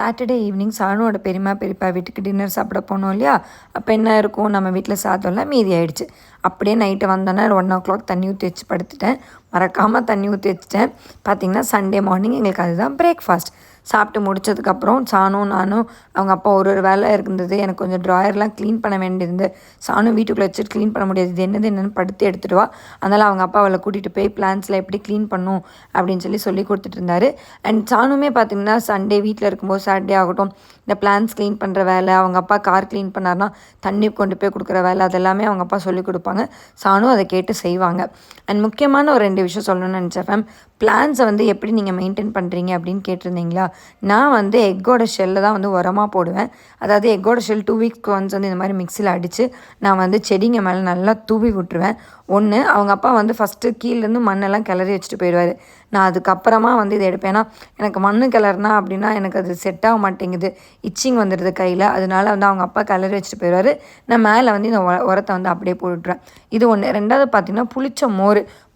Saturday evening சானுவோட பெரியம்மா பெரியப்பா வீட்டுக்கு டின்னர் சாப்பிட போனோம் இல்லையா? அப்போ என்ன இருக்கும், நம்ம வீட்டில் சாதம்லாம் மீதி ஆகிடுச்சு. அப்படியே நைட்டு வந்தோன்னே 1 o'clock தண்ணி ஊற்றி வச்சு படுத்துட்டேன். மறக்காமல் தண்ணி ஊற்றி வச்சுட்டேன். பார்த்திங்கன்னா சண்டே மார்னிங் எங்களுக்கு அதுதான் பிரேக்ஃபாஸ்ட். சாப்பிட்டு முடித்ததுக்கப்புறம் சானும் நானும் அவங்க அப்பா ஒரு வேலை இருந்தது. எனக்கு கொஞ்சம் ட்ராயர்லாம் க்ளீன் பண்ண வேண்டியிருந்தது. சானும் வீட்டுக்குள்ளே வச்சுட்டு க்ளீன் பண்ண முடியாது, இது என்னன்னு படுத்து எடுத்துகிட்டு வா. அதனால் அவங்க அப்பா அவளை கூட்டிகிட்டு போய் பிளான்ஸில் எப்படி க்ளீன் பண்ணும் அப்படின்னு சொல்லி கொடுத்துட்டு இருந்தார். அண்ட் சானுமே பார்த்திங்கன்னா சண்டே வீட்டில் இருக்கும்போது சாட்டர்டே ஆகட்டும் இந்த பிளான்ஸ் க்ளீன் பண்ணுற வேலை, அவங்க அப்பா கார் க்ளீன் பண்ணார்னா தண்ணி கொண்டு போய் கொடுக்குற வேலை, அதெல்லாமே அவங்க அப்பா சொல்லிக் கொடுப்பாங்க. சானும் அதை கேட்டு செய்வாங்க. அண்ட் முக்கியமான ஒரு 2 விஷயம் சொல்லணும்னு நினச்சேன். பிளான்ஸை எப்படி நீங்கள் மெயின்டைன் பண்ணுறீங்க அப்படின்னு கேட்டிருந்தீங்களா? நான் எக்கோட ஷெல்லை தான் உரமாக போடுவேன். அதாவது எக்கோட ஷெல் 2 வீக்ஸ்க்கு ஒன்ஸ் இந்த மாதிரி மிக்சியில் அடித்து நான் செடிங்க மேலே நல்லா தூவி விட்டுருவேன். ஒன்று அவங்க அப்பா ஃபஸ்ட்டு கீழேருந்து மண்ணெல்லாம் கிளறி வச்சுட்டு போயிடுவார். நான் அதுக்கப்புறமா இதை எடுப்பேன். ஏன்னா எனக்கு மண் கிளறுனா அப்படின்னா எனக்கு அது செட் ஆக மாட்டேங்குது, இச்சிங் வந்துடுது கையில். அதனால அவங்க அப்பா கிளறி வச்சுட்டு போயிடுவார். நான் மேலே இந்த உரத்தை அப்படியே போட்டுவிட்ருவேன். இது ஒன்று. 2வது பார்த்திங்கன்னா புளிச்ச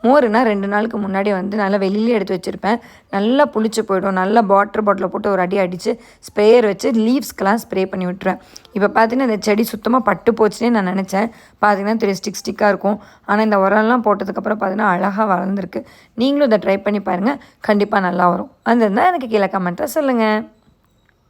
மோருனா 2 நாளுக்கு முன்னாடி நல்லா வெளியிலே எடுத்து வச்சுருப்பேன். நல்லா புளிச்சு போய்டும். நல்லா பாட்டிலில் போட்டு ஒரு அடி அடித்து ஸ்ப்ரேயர் வச்சு லீவ்ஸ்க்கெலாம் ஸ்ப்ரே பண்ணி விட்டுருவேன். இப்போ பார்த்திங்கன்னா இந்த செடி சுத்தமாக பட்டு போச்சுன்னே நான் நினச்சேன். பார்த்திங்கன்னா 3 ஸ்டிக்காக இருக்கும். ஆனால் இந்த உரம்லாம் போட்டதுக்கப்புறம் பார்த்திங்கன்னா அழகாக வளர்ந்துருக்கு. நீங்களும் இதை ட்ரை பண்ணி பாருங்கள், கண்டிப்பாக நல்லா வரும். வந்திருந்தால் எனக்கு கீழே கமெண்ட்டாக சொல்லுங்கள்.